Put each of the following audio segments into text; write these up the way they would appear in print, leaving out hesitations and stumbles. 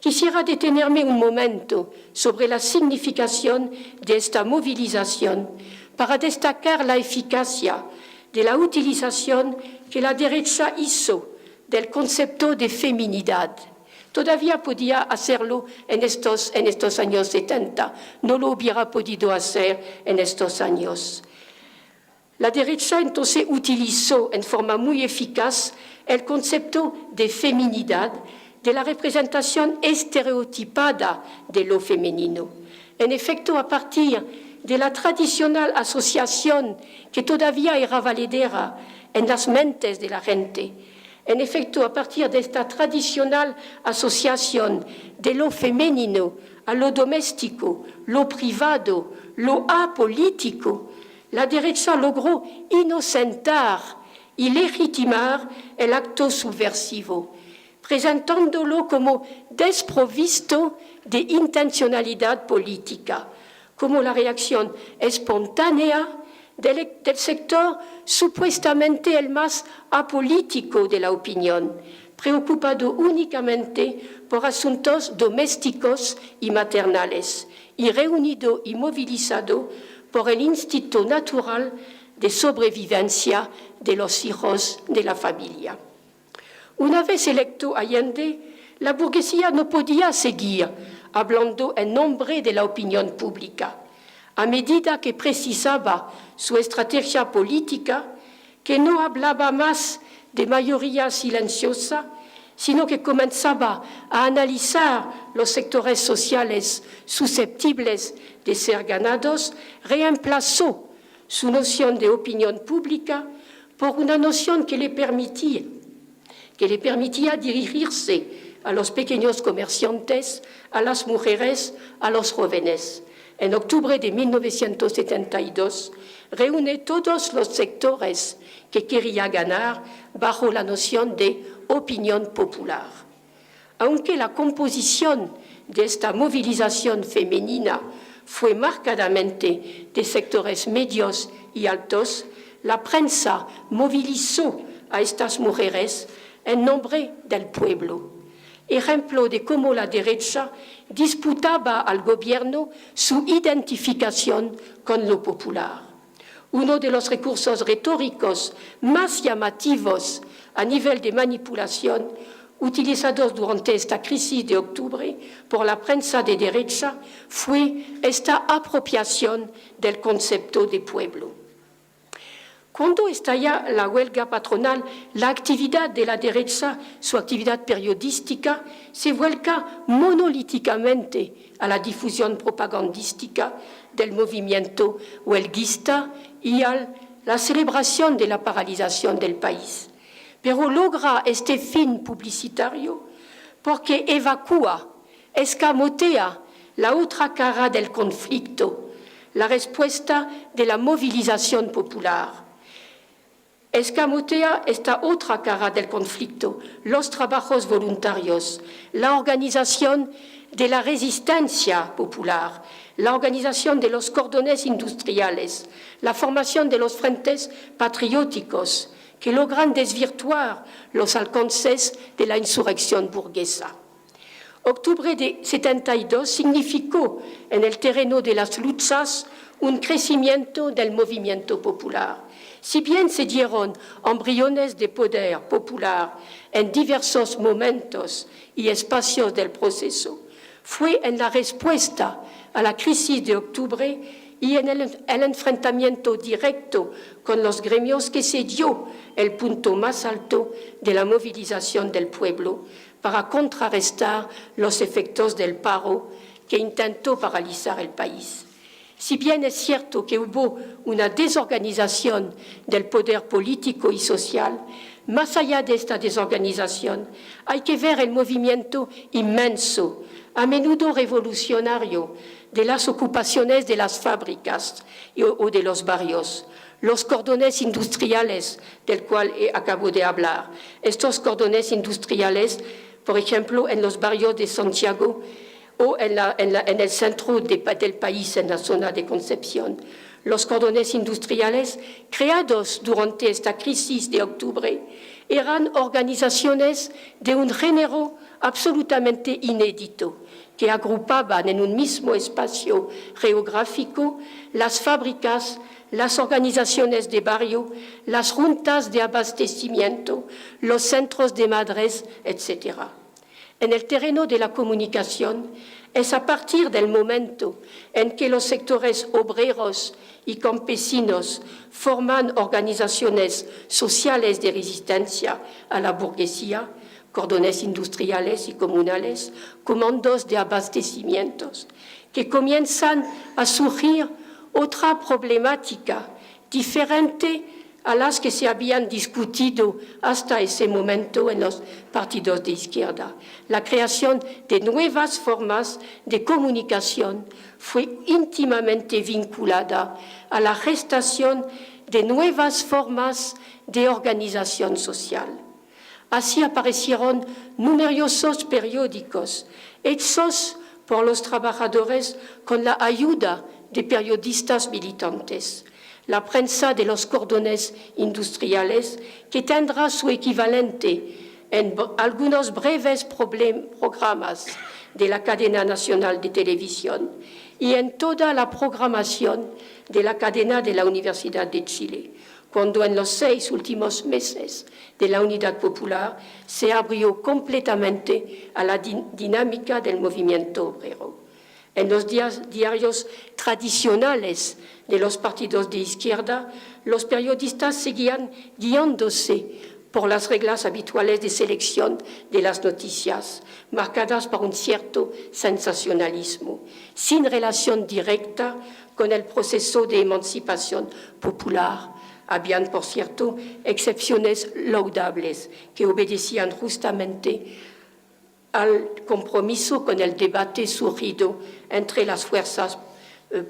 Quisiera detenerme un momento sobre la significación de esta movilización para destacar la eficacia de la utilización que la derecha hizo del concepto de feminidad. Todavía podía hacerlo en estos años 70, no lo hubiera podido hacer en estos años. La derecha entonces utilizó en forma muy eficaz el concepto de feminidad, de la representación estereotipada de lo femenino. En efecto, a partir de la tradicional asociación que todavía era valedera en las mentes de la gente, en efecto, a partir de esta tradicional asociación de lo femenino a lo doméstico, lo privado, lo apolítico, la derecha logró inocentar y legitimar el acto subversivo, presentándolo como desprovisto de intencionalidad política, como la reacción espontánea del sector supuestamente el más apolítico de la opinión, preocupado únicamente por asuntos domésticos y maternales, y reunido y movilizado por el instinto natural de sobrevivencia de los hijos de la familia. Una vez electo Allende, la burguesía no podía seguir hablando en nombre de la opinión pública. A medida que precisaba su estrategia política, que no hablaba más de mayoría silenciosa, sino que comenzaba a analizar los sectores sociales susceptibles de ser ganados, reemplazó su noción de opinión pública por una noción que le permitía dirigirse a los pequeños comerciantes, a las mujeres, a los jóvenes. En octubre de 1972, reúne todos los sectores que quería ganar bajo la noción de opinión popular. Aunque la composición de esta movilización femenina fue marcadamente de sectores medios y altos, la prensa movilizó a estas mujeres en nombre del pueblo. Ejemplo de cómo la derecha disputaba al gobierno su identificación con lo popular. Uno de los recursos retóricos más llamativos a nivel de manipulación utilizados durante esta crisis de octubre por la prensa de derecha fue esta apropiación del concepto de pueblo. Cuando estalla la huelga patronal, la actividad de la derecha, su actividad periodística, se vuelca monolíticamente a la difusión propagandística del movimiento huelguista y a la celebración de la paralización del país. Pero logra este fin publicitario porque evacúa, escamotea la otra cara del conflicto, la respuesta de la movilización popular. Escamotea esta otra cara del conflicto, los trabajos voluntarios, la organización de la resistencia popular, la organización de los cordones industriales, la formación de los frentes patrióticos que logran desvirtuar los alcances de la insurrección burguesa. Octubre de 72 significó en el terreno de las luchas un crecimiento del movimiento popular. Si bien se dieron embriones de poder popular en diversos momentos y espacios del proceso, fue en la respuesta a la crisis de octubre y en el enfrentamiento directo con los gremios que se dio el punto más alto de la movilización del pueblo para contrarrestar los efectos del paro que intentó paralizar el país. Si bien es cierto que hubo una desorganización del poder político y social, más allá de esta desorganización, hay que ver el movimiento inmenso, a menudo revolucionario, de las ocupaciones de las fábricas o de los barrios, los cordones industriales del cual acabo de hablar. Estos cordones industriales, por ejemplo, en los barrios de Santiago, o en el centro del país, en la zona de Concepción. Los cordones industriales creados durante esta crisis de octubre eran organizaciones de un género absolutamente inédito, que agrupaban en un mismo espacio geográfico las fábricas, las organizaciones de barrio, las juntas de abastecimiento, los centros de madres, etc. En el terreno de la comunicación, es a partir del momento en que los sectores obreros y campesinos forman organizaciones sociales de resistencia a la burguesía, cordones industriales y comunales, comandos de abastecimientos, que comienzan a surgir otra problemática diferente a las que se habían discutido hasta ese momento en los partidos de izquierda. La creación de nuevas formas de comunicación fue íntimamente vinculada a la gestación de nuevas formas de organización social. Así aparecieron numerosos periódicos hechos por los trabajadores con la ayuda de periodistas militantes. La prensa de los cordones industriales, que tendrá su equivalente en algunos breves programas de la cadena nacional de televisión y en toda la programación de la cadena de la Universidad de Chile, cuando en los 6 últimos meses de la Unidad Popular se abrió completamente a la dinámica del movimiento obrero. En los diarios tradicionales de los partidos de izquierda, los periodistas seguían guiándose por las reglas habituales de selección de las noticias, marcadas por un cierto sensacionalismo, sin relación directa con el proceso de emancipación popular. Habían, por cierto, excepciones laudables que obedecían justamente al compromiso con el debate surgido entre las fuerzas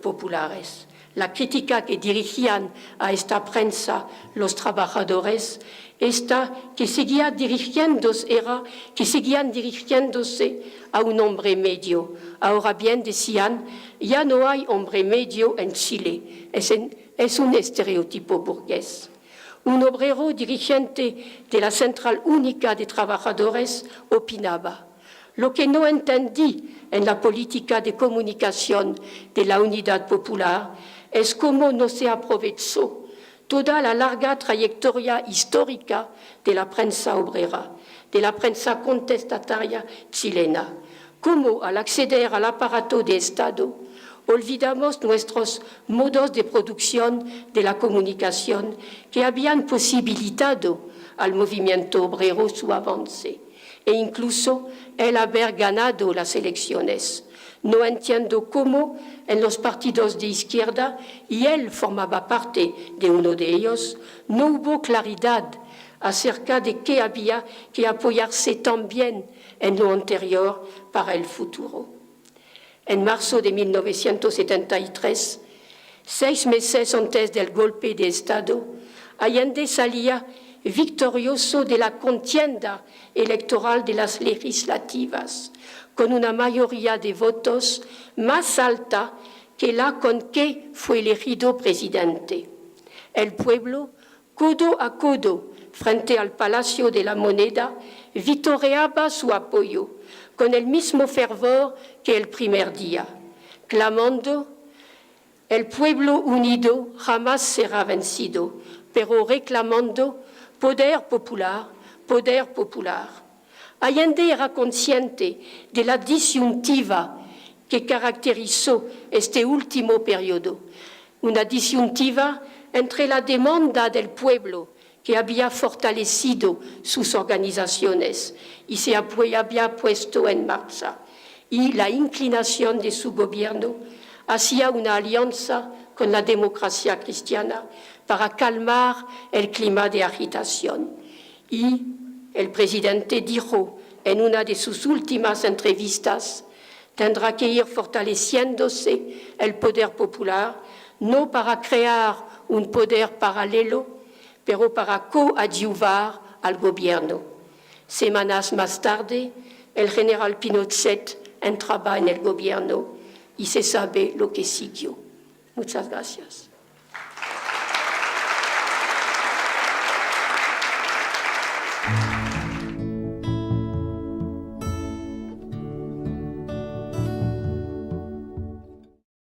populares. La crítica que dirigían a esta prensa los trabajadores, esta que seguían dirigiéndose a un hombre medio. Ahora bien, decían, ya no hay hombre medio en Chile, es un estereotipo burgués. Un obrero dirigente de la Central Única de Trabajadores opinaba: lo que no entendí en la política de comunicación de la Unidad Popular es cómo no se aprovechó toda la larga trayectoria histórica de la prensa obrera, de la prensa contestataria chilena, cómo al acceder al aparato de Estado olvidamos nuestros modos de producción de la comunicación que habían posibilitado al movimiento obrero su avance e incluso el haber ganado las elecciones. No entiendo cómo en los partidos de izquierda, y él formaba parte de uno de ellos, no hubo claridad acerca de qué había que apoyarse también en lo anterior para el futuro. En marzo de 1973, 6 meses antes del golpe de Estado, Allende salía victorioso de la contienda electoral de las legislativas, con una mayoría de votos más alta que la con que fue elegido presidente. El pueblo, codo a codo, frente al Palacio de la Moneda, vitoreaba su apoyo, con el mismo fervor que el primer día, clamando: el pueblo unido jamás será vencido, pero reclamando poder popular, poder popular. Allende era consciente de la disyuntiva que caracterizó este último periodo, una disyuntiva entre la demanda del pueblo, que había fortalecido sus organizaciones y se había puesto en marcha, y la inclinación de su gobierno hacia una alianza con la democracia cristiana para calmar el clima de agitación. Y el presidente dijo en una de sus últimas entrevistas: tendrá que ir fortaleciéndose el poder popular, no para crear un poder paralelo, pero para coadyuvar al gobierno. Semanas más tarde, el general Pinochet entraba en el gobierno y se sabe lo que siguió. Muchas gracias.